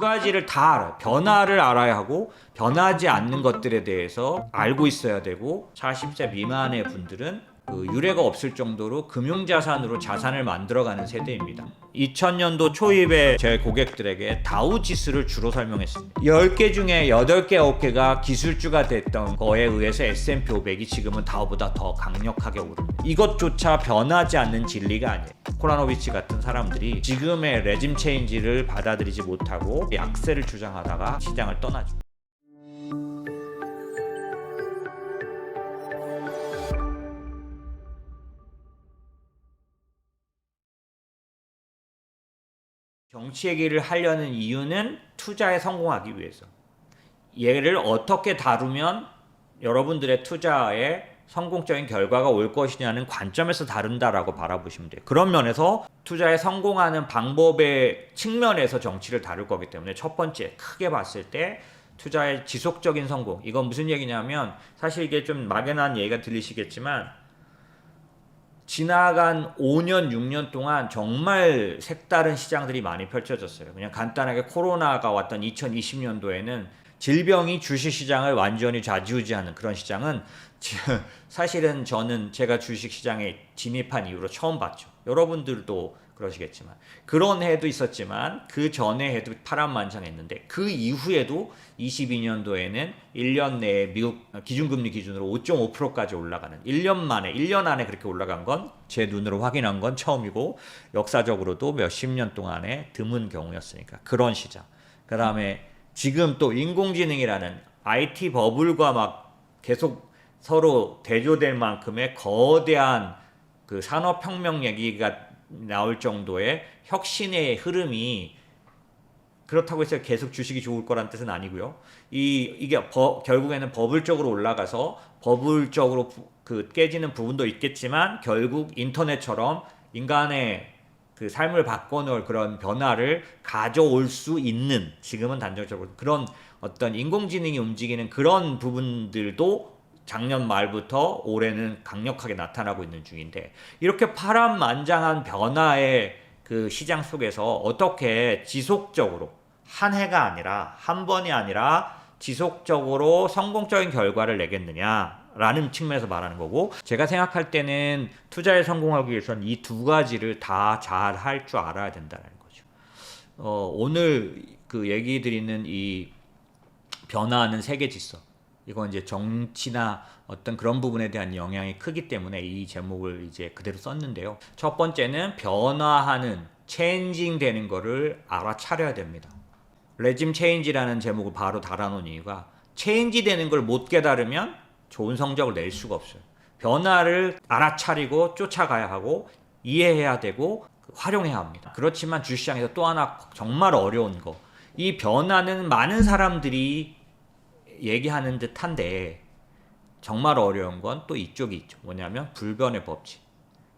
가지를 다 알아요. 변화를 알아야 하고 변하지 않는 것들에 대해서 알고 있어야 되고 40세 미만의 분들은 그 유례가 없을 정도로 금융자산으로 자산을 만들어가는 세대입니다. 2000년도 초입에 제 고객들에게 다우지수를 주로 설명했습니다. 10개 중에 8개, 9개가 기술주가 됐던 거에 의해서 S&P 500이 지금은 다우보다 더 강력하게 오릅니다. 이것조차 변하지 않는 진리가 아니에요. 코라노비치 같은 사람들이 지금의 레짐 체인지를 받아들이지 못하고 약세를 주장하다가 시장을 떠나죠. 정치 얘기를 하려는 이유는 투자에 성공하기 위해서. 얘를 어떻게 다루면 여러분들의 투자에 성공적인 결과가 올 것이냐는 관점에서 다룬다라고 바라보시면 돼요. 그런 면에서 투자에 성공하는 방법의 측면에서 정치를 다룰 거기 때문에 첫 번째 크게 봤을 때 투자의 지속적인 성공. 이건 무슨 얘기냐면 사실 이게 좀 막연한 얘기가 들리시겠지만 지나간 5년, 6년 동안 정말 색다른 시장들이 많이 펼쳐졌어요. 그냥 간단하게 코로나가 왔던 2020년도에는 질병이 주식시장을 완전히 좌지우지하는 그런 시장은 사실은 저는 제가 주식시장에 진입한 이후로 처음 봤죠. 여러분들도 그러시겠지만 그런 해도 있었지만 그 전에 해도 파란만장했는데 그 이후에도 22년도에는 1년 내에 미국 기준금리 기준으로 5.5%까지 올라가는 1년 안에 그렇게 올라간 건 제 눈으로 확인한 건 처음이고 역사적으로도 몇십 년 동안의 드문 경우였으니까 그런 시장. 그 다음에 지금 또 인공지능이라는 IT 버블과 막 계속 서로 대조될 만큼의 거대한 그 산업혁명 얘기가 나올 정도의 혁신의 흐름이 그렇다고 해서 계속 주식이 좋을 거란 뜻은 아니고요. 이게 결국에는 버블적으로 올라가서 버블적으로 그 깨지는 부분도 있겠지만 결국 인터넷처럼 인간의 그 삶을 바꿔놓을 그런 변화를 가져올 수 있는 지금은 단정적으로 그런 어떤 인공지능이 움직이는 그런 부분들도 작년 말부터 올해는 강력하게 나타나고 있는 중인데 이렇게 파란만장한 변화의 그 시장 속에서 어떻게 지속적으로 한 해가 아니라 한 번이 아니라 지속적으로 성공적인 결과를 내겠느냐라는 측면에서 말하는 거고 제가 생각할 때는 투자에 성공하기 위해서는 이 두 가지를 다 잘 할 줄 알아야 된다는 거죠. 오늘 그 얘기 드리는 이 변화하는 세계 질서 이건 이제 정치나 어떤 그런 부분에 대한 영향이 크기 때문에 이 제목을 이제 그대로 썼는데요. 첫 번째는 변화하는 체인징 되는 거를 알아차려야 됩니다. 레짐 체인지라는 제목을 바로 달아놓은 이유가 체인지 되는 걸 못 깨달으면 좋은 성적을 낼 수가 없어요. 변화를 알아차리고 쫓아가야 하고 이해해야 되고 활용해야 합니다. 그렇지만 주식시장에서 또 하나 정말 어려운 거. 이 변화는 많은 사람들이 얘기하는 듯한데 정말 어려운 건 또 이쪽이 있죠. 뭐냐면 불변의 법칙.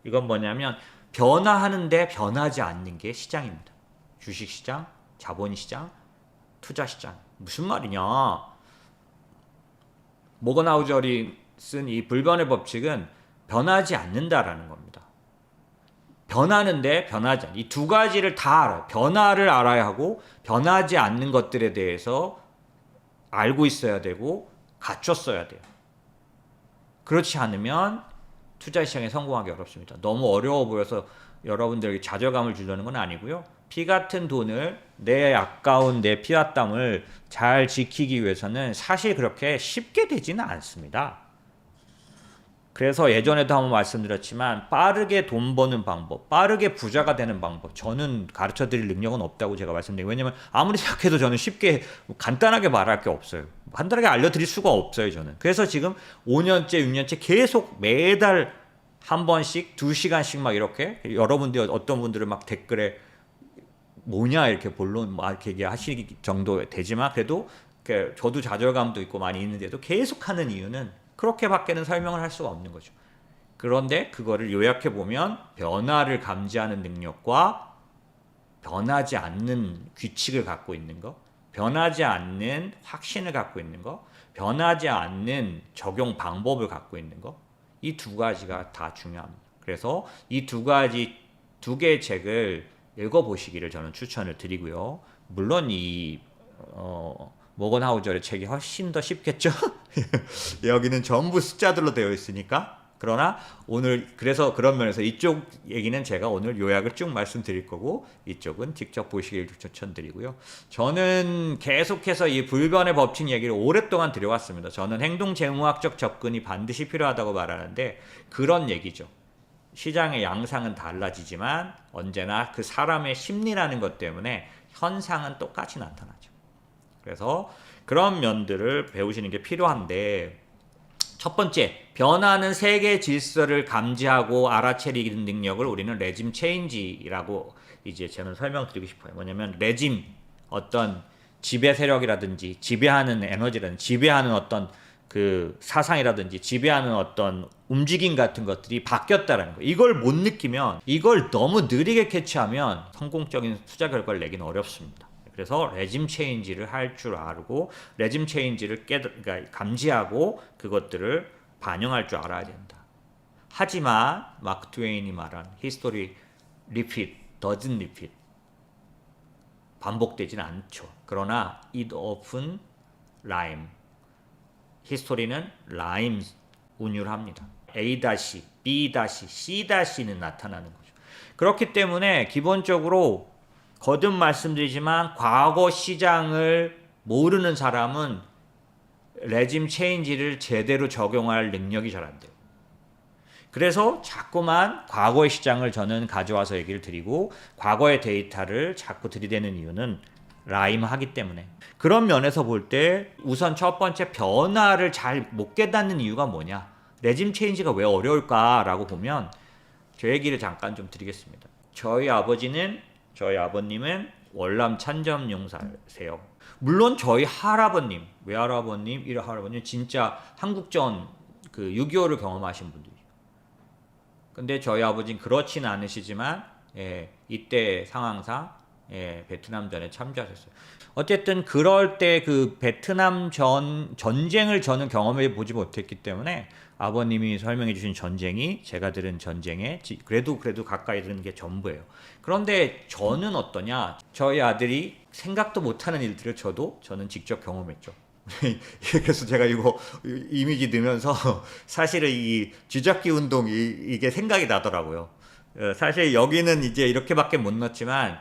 이건 뭐냐면 변화하는데 변하지 않는 게 시장입니다. 주식시장, 자본시장, 투자시장. 무슨 말이냐. 모건하우절이 쓴 이 불변의 법칙은 변하지 않는다라는 겁니다. 변하는데 변하지 않는 이 두 가지를 다 알아요. 변화를 알아야 하고 변하지 않는 것들에 대해서 알고 있어야 되고 갖췄어야 돼요. 그렇지 않으면 투자 시장에 성공하기 어렵습니다. 너무 어려워 보여서 여러분들에게 좌절감을 주려는 건 아니고요. 피 같은 돈을 내 아까운 내 피와 땀을 잘 지키기 위해서는 사실 그렇게 쉽게 되지는 않습니다. 그래서 예전에도 한번 말씀드렸지만 빠르게 돈 버는 방법, 빠르게 부자가 되는 방법 저는 가르쳐 드릴 능력은 없다고 제가 말씀드려요. 왜냐면 아무리 생각해도 저는 쉽게 간단하게 말할 게 없어요. 간단하게 알려드릴 수가 없어요. 저는. 그래서 지금 5년째 6년째 계속 매달 한 번씩 2시간씩 막 이렇게 여러분들 어떤 분들은 막 댓글에 뭐냐 이렇게 본론 막 이렇게 얘기하실 정도 되지만 그래도 저도 좌절감도 있고 많이 있는데도 계속 하는 이유는 그렇게밖에는 설명을 할 수가 없는 거죠. 그런데 그거를 요약해 보면 변화를 감지하는 능력과 변하지 않는 규칙을 갖고 있는 거, 변하지 않는 확신을 갖고 있는 거, 변하지 않는 적용 방법을 갖고 있는 거, 이 두 가지가 다 중요합니다. 그래서 이 두 개의 책을 읽어보시기를 저는 추천을 드리고요. 물론 모건 하우저의 책이 훨씬 더 쉽겠죠. 여기는 전부 숫자들로 되어 있으니까. 그러나 오늘 그래서 그런 면에서 이쪽 얘기는 제가 오늘 요약을 쭉 말씀드릴 거고 이쪽은 직접 보시길 추천드리고요. 저는 계속해서 이 불변의 법칙 얘기를 오랫동안 드려왔습니다. 저는 행동재무학적 접근이 반드시 필요하다고 말하는데 그런 얘기죠. 시장의 양상은 달라지지만 언제나 그 사람의 심리라는 것 때문에 현상은 똑같이 나타나죠. 그래서 그런 면들을 배우시는 게 필요한데 첫 번째, 변화하는 세계 질서를 감지하고 알아채리는 능력을 우리는 레짐 체인지라고 이제 저는 설명드리고 싶어요. 뭐냐면 레짐, 어떤 지배 세력이라든지 지배하는 에너지라든지 지배하는 어떤 그 사상이라든지 지배하는 어떤 움직임 같은 것들이 바뀌었다라는 거예요. 이걸 못 느끼면 이걸 너무 느리게 캐치하면 성공적인 투자 결과를 내기는 어렵습니다. 그래서 레짐 체인지를 할 줄 알고 레짐 체인지를 그러니까 감지하고 그것들을 반영할 줄 알아야 된다. 하지만 마크 트웨인이 말한 history repeat, doesn't repeat 반복되지는 않죠. 그러나 it often rhyme 히스토리는 라임 운율합니다. A-, B-, C-는 나타나는 거죠. 그렇기 때문에 기본적으로 거듭 말씀드리지만 과거 시장을 모르는 사람은 레짐 체인지를 제대로 적용할 능력이 잘 안 돼요. 그래서 자꾸만 과거의 시장을 저는 가져와서 얘기를 드리고 과거의 데이터를 자꾸 들이대는 이유는 라임하기 때문에. 그런 면에서 볼 때 우선 첫 번째 변화를 잘 못 깨닫는 이유가 뭐냐, 레짐 체인지가 왜 어려울까라고 보면 저 얘기를 잠깐 좀 드리겠습니다. 저희 아버님은 월남 찬점용사세요. 물론 저희 할아버님, 외할아버님, 일할아버님 진짜 한국전 그 6.25를 경험하신 분들이에요. 근데 저희 아버지는 그렇지는 않으시지만 이때 상황상 베트남전에 참전하셨어요. 어쨌든 그럴 때 그 베트남 전쟁을 저는 경험해 보지 못했기 때문에 아버님이 설명해 주신 전쟁이 제가 들은 전쟁에 그래도 가까이 드는 게 전부예요. 그런데 저는 어떠냐? 저희 아들이 생각도 못하는 일들을 저는 직접 경험했죠. 그래서 제가 이거 이미지 넣으면서 사실은 이 쥐잡기 운동 이게 생각이 나더라고요. 사실 여기는 이제 이렇게밖에 못 넣었지만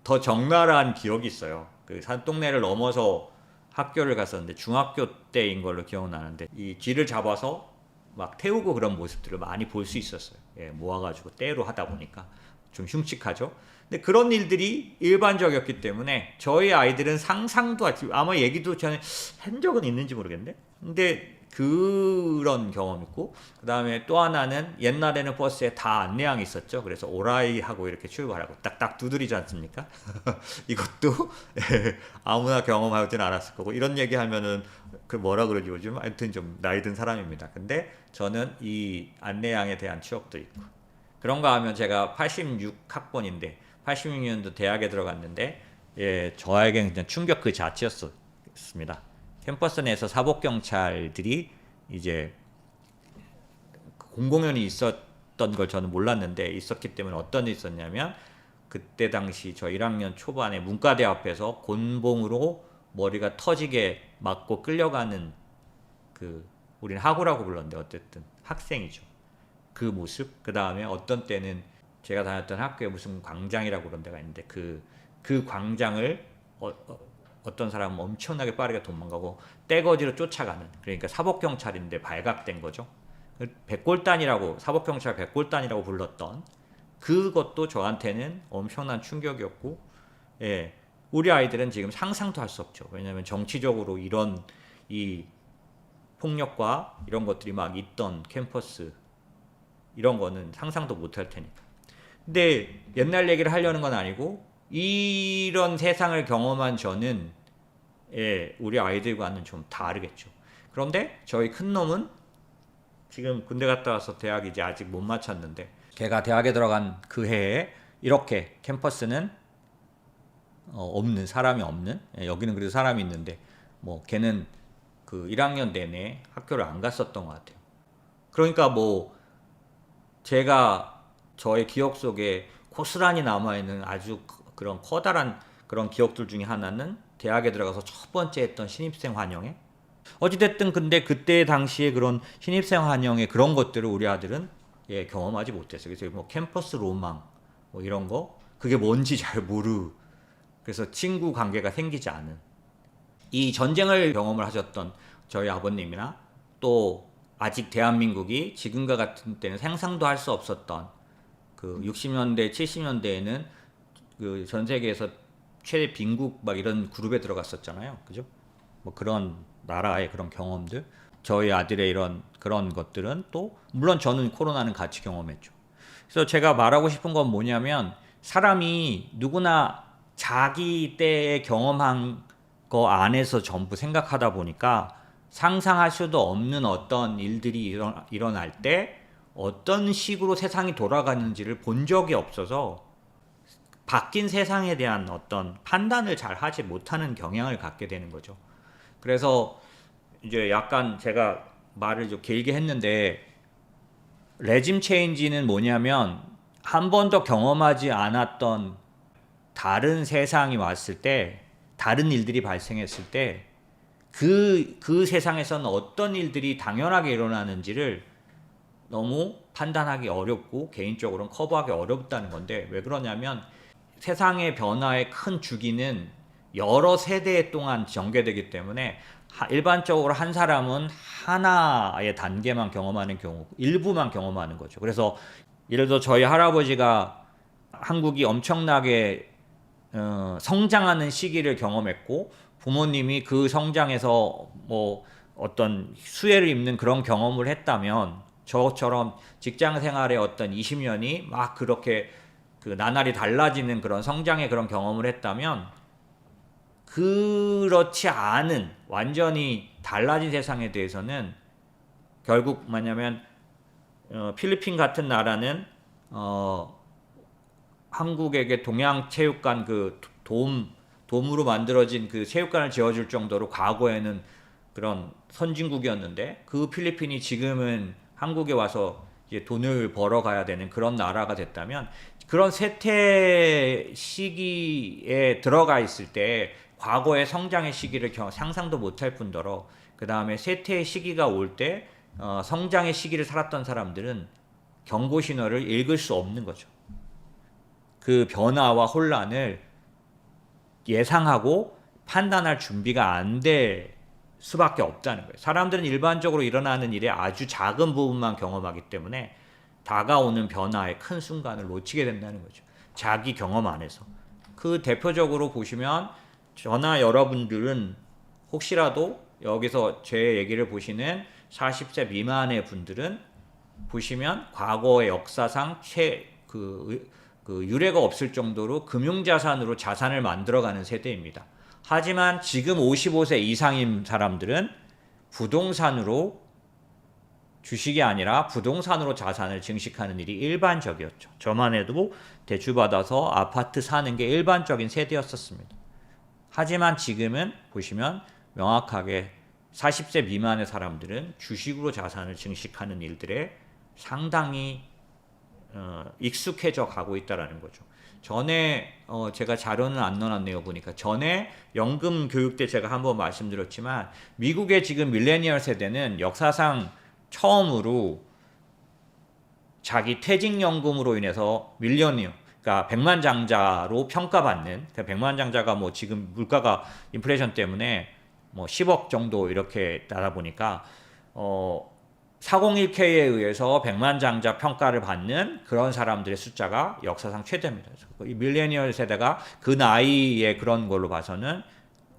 더 적나라한 기억이 있어요. 그 산동네를 넘어서 학교를 갔었는데 중학교 때인 걸로 기억나는데 이 쥐를 잡아서 막 태우고 그런 모습들을 많이 볼 수 있었어요. 모아가지고 떼로 하다 보니까 좀 흉측하죠. 근데 그런 일들이 일반적이었기 때문에 저희 아이들은 상상도 아마 얘기도 저는 한 적은 있는지 모르겠는데 근데 그런 경험이 있고 그 다음에 또 하나는 옛날에는 버스에 다 안내양이 있었죠. 그래서 오라이 하고 이렇게 출발하고 딱딱 두드리지 않습니까? 이것도 아무나 경험하지는 않았을 거고 이런 얘기하면은 그 뭐라 그러지 요즘 하여튼 좀 나이 든 사람입니다. 근데 저는 이 안내양에 대한 추억도 있고 그런가 하면 제가 86학번인데 86년도 대학에 들어갔는데 저에게는 그냥 충격 그 자체였습니다. 캠퍼스 내에서 사복경찰들이 이제 공공연히 있었던 걸 저는 몰랐는데 있었기 때문에 어떤 일이 있었냐면 그때 당시 저 1학년 초반에 문과대 앞에서 곤봉으로 머리가 터지게 맞고 끌려가는 그 우리는 학우라고 불렀는데 어쨌든 학생이죠. 그 모습. 그 다음에 어떤 때는 제가 다녔던 학교에 무슨 광장이라고 그런 데가 있는데 그 광장을 어떤 사람은 엄청나게 빠르게 도망가고 떼거지로 쫓아가는 그러니까 사복경찰인데 발각된 거죠. 백골단이라고 사복경찰 백골단이라고 불렀던 그것도 저한테는 엄청난 충격이었고 우리 아이들은 지금 상상도 할 수 없죠. 왜냐하면 정치적으로 이런 이 폭력과 이런 것들이 막 있던 캠퍼스 이런 거는 상상도 못할 테니까. 근데 옛날 얘기를 하려는 건 아니고 이런 세상을 경험한 저는 우리 아이들과는 좀 다르겠죠. 그런데 저희 큰 놈은 지금 군대 갔다 와서 대학 이제 아직 못 마쳤는데 걔가 대학에 들어간 그 해에 이렇게 캠퍼스는 없는 사람이 없는 여기는 그래도 사람이 있는데 뭐 걔는 그 1학년 내내 학교를 안 갔었던 것 같아요. 그러니까 뭐 제가 저의 기억 속에 고스란히 남아있는 아주 그런 커다란 그런 기억들 중에 하나는 대학에 들어가서 첫 번째 했던 신입생 환영회. 어찌됐든 근데 그때 당시에 그런 신입생 환영회 그런 것들을 우리 아들은 경험하지 못했어요. 그래서 뭐 캠퍼스 로망 뭐 이런 거 그게 뭔지 잘 모르. 그래서 친구 관계가 생기지 않은 이 전쟁을 경험을 하셨던 저희 아버님이나 또 아직 대한민국이 지금과 같은 때는 상상도 할 수 없었던 그 60년대, 70년대에는 그 전 세계에서 최대 빈국 막 이런 그룹에 들어갔었잖아요. 그죠? 뭐 그런 나라의 그런 경험들, 저희 아들의 이런 그런 것들은 또 물론 저는 코로나는 같이 경험했죠. 그래서 제가 말하고 싶은 건 뭐냐면 사람이 누구나 자기 때에 경험한 거 안에서 전부 생각하다 보니까 상상할 수도 없는 어떤 일들이 일어날 때 어떤 식으로 세상이 돌아가는지를 본 적이 없어서 바뀐 세상에 대한 어떤 판단을 잘 하지 못하는 경향을 갖게 되는 거죠. 그래서 이제 약간 제가 말을 좀 길게 했는데 레짐 체인지는 뭐냐면 한 번도 경험하지 않았던 다른 세상이 왔을 때 다른 일들이 발생했을 때 그 세상에서는 어떤 일들이 당연하게 일어나는지를 너무 판단하기 어렵고 개인적으로는 커버하기 어렵다는 건데 왜 그러냐면 세상의 변화의 큰 주기는 여러 세대 동안 전개되기 때문에 일반적으로 한 사람은 하나의 단계만 경험하는 경우 일부만 경험하는 거죠. 그래서 예를 들어 저희 할아버지가 한국이 엄청나게 성장하는 시기를 경험했고 부모님이 그 성장에서 뭐 어떤 수혜를 입는 그런 경험을 했다면 저처럼 직장 생활의 어떤 20년이 막 그렇게 그 나날이 달라지는 그런 성장의 그런 경험을 했다면 그렇지 않은 완전히 달라진 세상에 대해서는 결국 뭐냐면 필리핀 같은 나라는 한국에게 동양체육관 그 돔으로 만들어진 그 체육관을 지어줄 정도로 과거에는 그런 선진국이었는데 그 필리핀이 지금은 한국에 와서 이제 돈을 벌어가야 되는 그런 나라가 됐다면 그런 쇠퇴 시기에 들어가 있을 때 과거의 성장의 시기를 상상도 못할 뿐더러 그 다음에 쇠퇴의 시기가 올 때 성장의 시기를 살았던 사람들은 경고 신호를 읽을 수 없는 거죠. 그 변화와 혼란을 예상하고 판단할 준비가 안 될 수밖에 없다는 거예요. 사람들은 일반적으로 일어나는 일의 아주 작은 부분만 경험하기 때문에 다가오는 변화의 큰 순간을 놓치게 된다는 거죠. 자기 경험 안에서. 그 대표적으로 보시면 저나 여러분들은 혹시라도 여기서 제 얘기를 보시는 40세 미만의 분들은 보시면 과거의 역사상 유례가 없을 정도로 금융자산으로 자산을 만들어가는 세대입니다. 하지만 지금 55세 이상인 사람들은 부동산으로 주식이 아니라 부동산으로 자산을 증식하는 일이 일반적이었죠. 저만 해도 대출받아서 아파트 사는 게 일반적인 세대였었습니다. 하지만 지금은 보시면 명확하게 40세 미만의 사람들은 주식으로 자산을 증식하는 일들에 상당히 익숙해져 가고 있다는 거죠. 전에 제가 자료는 안 넣어놨네요. 보니까 전에 연금 교육 때 제가 한번 말씀드렸지만 미국의 지금 밀레니얼 세대는 역사상 처음으로 자기 퇴직연금으로 인해서 밀레니얼 그러니까 백만장자로 평가받는 그러니까 백만장자가 뭐 지금 물가가 인플레이션 때문에 뭐 10억 정도 이렇게 나다 보니까 401k에 의해서 백만장자 평가를 받는 그런 사람들의 숫자가 역사상 최대입니다. 이 밀레니얼 세대가 그 나이에 그런 걸로 봐서는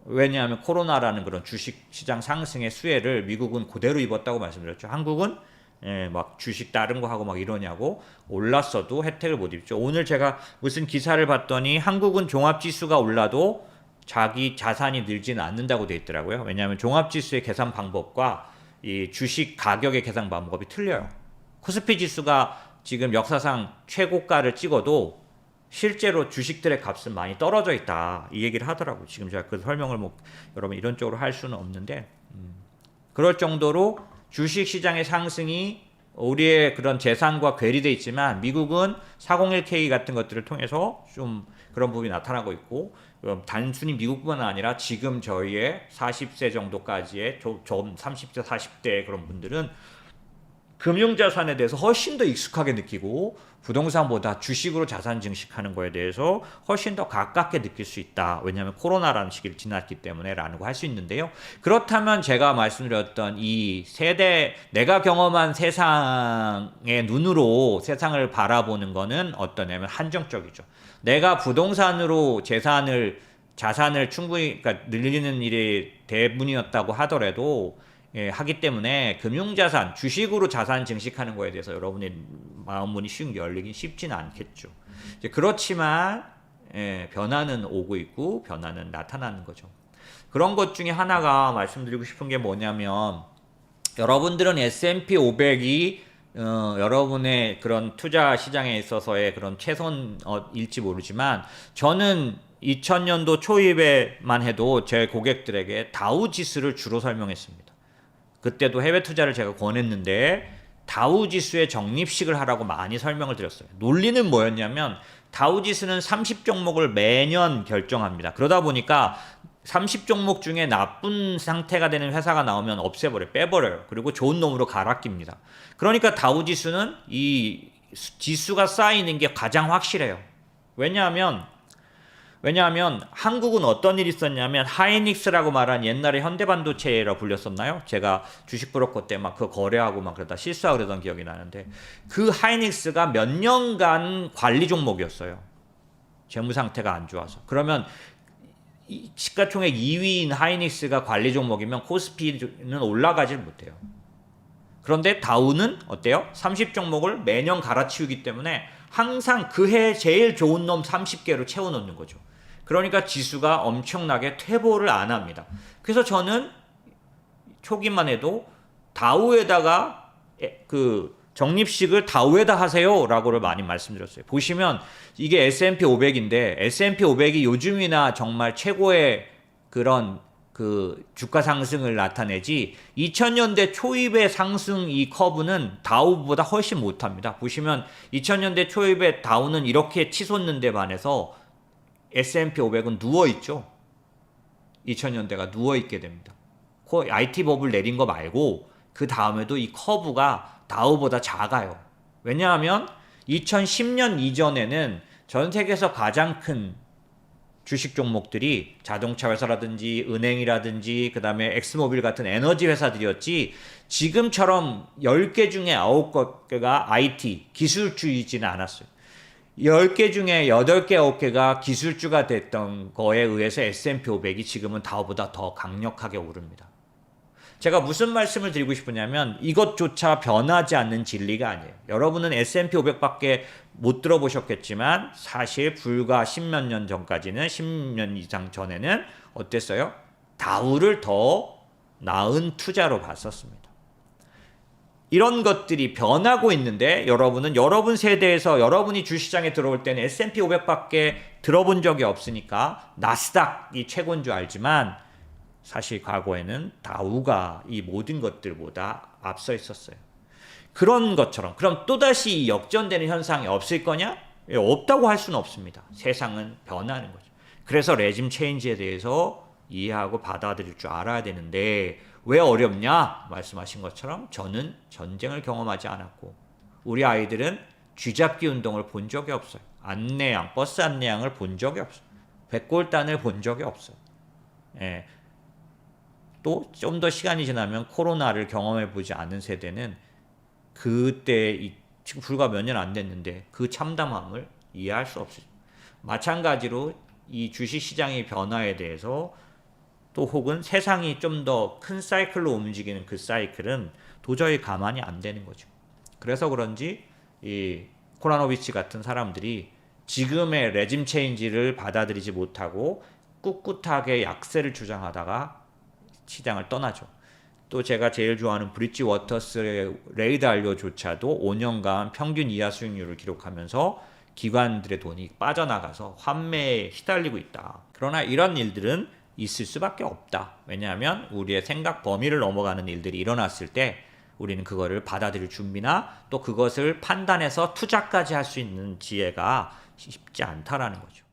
왜냐하면 코로나라는 그런 주식 시장 상승의 수혜를 미국은 그대로 입었다고 말씀드렸죠. 한국은 막 주식 다른 거 하고 막 이러냐고 올랐어도 혜택을 못 입죠. 오늘 제가 무슨 기사를 봤더니 한국은 종합지수가 올라도 자기 자산이 늘지는 않는다고 돼 있더라고요. 왜냐하면 종합지수의 계산 방법과 이 주식 가격의 계산 방법이 틀려요. 코스피 지수가 지금 역사상 최고가를 찍어도 실제로 주식들의 값은 많이 떨어져 있다. 이 얘기를 하더라고요. 지금 제가 그 설명을 뭐 여러분 이런 쪽으로 할 수는 없는데 그럴 정도로 주식 시장의 상승이 우리의 그런 재산과 괴리돼 있지만 미국은 401k 같은 것들을 통해서 좀 그런 부분이 나타나고 있고 단순히 미국뿐만 아니라 지금 저희의 40세 정도까지의 좀 30대 40대 그런 분들은 금융자산에 대해서 훨씬 더 익숙하게 느끼고 부동산보다 주식으로 자산 증식하는 거에 대해서 훨씬 더 가깝게 느낄 수 있다. 왜냐하면 코로나라는 시기를 지났기 때문에 라고 할 수 있는데요. 그렇다면 제가 말씀드렸던 이 세대, 내가 경험한 세상의 눈으로 세상을 바라보는 거는 어떠냐면 한정적이죠. 내가 부동산으로 자산을 충분히 그러니까 늘리는 일이 대부분이었다고 하더라도 하기 때문에 금융자산, 주식으로 자산 증식하는 거에 대해서 여러분의 마음문이 열리긴 쉽지는 않겠죠. 그렇지만 변화는 오고 있고 변화는 나타나는 거죠. 그런 것 중에 하나가 말씀드리고 싶은 게 뭐냐면 여러분들은 S&P 500이 여러분의 그런 투자 시장에 있어서의 그런 최선일지 모르지만 저는 2000년도 초입에만 해도 제 고객들에게 다우 지수를 주로 설명했습니다. 그때도 해외 투자를 제가 권했는데 다우 지수의 적립식을 하라고 많이 설명을 드렸어요. 논리는 뭐였냐면 다우 지수는 30종목을 매년 결정합니다. 그러다 보니까 30종목 중에 나쁜 상태가 되는 회사가 나오면 빼버려요. 그리고 좋은 놈으로 갈아 낍니다. 그러니까 다우 지수는 이 지수가 쌓이는 게 가장 확실해요. 왜냐하면 한국은 어떤 일이 있었냐면 하이닉스라고 말한 옛날에 현대반도체라고 불렸었나요? 제가 주식 브로커 때 막 그 거래하고 막 그러다 실수하고 그러던 기억이 나는데 그 하이닉스가 몇 년간 관리 종목이었어요. 재무 상태가 안 좋아서. 그러면 시가총액 2위인 하이닉스가 관리 종목이면 코스피는 올라가질 못해요. 그런데 다우는 어때요? 30종목을 매년 갈아치우기 때문에 항상 그 해 제일 좋은 놈 30개로 채워놓는 거죠. 그러니까 지수가 엄청나게 퇴보를 안 합니다. 그래서 저는 초기만 해도 다우에다가 그 적립식을 다우에다 하세요 라고를 많이 말씀드렸어요. 보시면 이게 S&P 500인데 S&P 500이 요즘이나 정말 최고의 그런 그 주가 상승을 나타내지 2000년대 초입의 상승 이 커브는 다우보다 훨씬 못합니다. 보시면 2000년대 초입의 다우는 이렇게 치솟는데 반해서 S&P 500은 누워있죠. 2000년대가 누워있게 됩니다. IT 버블 내린 거 말고 그 다음에도 이 커브가 다우보다 작아요. 왜냐하면 2010년 이전에는 전 세계에서 가장 큰 주식 종목들이 자동차 회사라든지 은행이라든지 그 다음에 엑스모빌 같은 에너지 회사들이었지 지금처럼 10개 중에 9개가 IT, 기술주이지는 않았어요. 10개 중에 8개, 9개가 기술주가 됐던 거에 의해서 S&P 500이 지금은 다우보다 더 강력하게 오릅니다. 제가 무슨 말씀을 드리고 싶으냐면 이것조차 변하지 않는 진리가 아니에요. 여러분은 S&P 500밖에 못 들어보셨겠지만 사실 불과 10몇 년 전까지는 10년 이상 전에는 어땠어요? 다우를 더 나은 투자로 봤었습니다. 이런 것들이 변하고 있는데 여러분은 여러분 세대에서 여러분이 주시장에 들어올 때는 S&P 500밖에 들어본 적이 없으니까 나스닥이 최고인 줄 알지만 사실 과거에는 다우가 이 모든 것들보다 앞서 있었어요. 그런 것처럼 그럼 또다시 역전되는 현상이 없을 거냐? 없다고 할 수는 없습니다. 세상은 변하는 거죠. 그래서 레짐 체인지에 대해서 이해하고 받아들일 줄 알아야 되는데 왜 어렵냐? 말씀하신 것처럼 저는 전쟁을 경험하지 않았고 우리 아이들은 쥐잡기 운동을 본 적이 없어요. 안내양, 버스 안내양을 본 적이 없어요. 백골단을 본 적이 없어요. 예. 또 좀 더 시간이 지나면 코로나를 경험해 보지 않은 세대는 그때 지금 불과 몇 년 안 됐는데 그 참담함을 이해할 수 없어요. 마찬가지로 이 주식시장의 변화에 대해서 또 혹은 세상이 좀 더 큰 사이클로 움직이는 그 사이클은 도저히 가만히 안 되는 거죠. 그래서 그런지 이 코라노비치 같은 사람들이 지금의 레짐 체인지를 받아들이지 못하고 꿋꿋하게 약세를 주장하다가 시장을 떠나죠. 또 제가 제일 좋아하는 브릿지 워터스의 레이 달리오조차도 5년간 평균 이하 수익률을 기록하면서 기관들의 돈이 빠져나가서 환매에 시달리고 있다. 그러나 이런 일들은 있을 수밖에 없다. 왜냐하면 우리의 생각 범위를 넘어가는 일들이 일어났을 때 우리는 그거를 받아들일 준비나 또 그것을 판단해서 투자까지 할 수 있는 지혜가 쉽지 않다라는 거죠.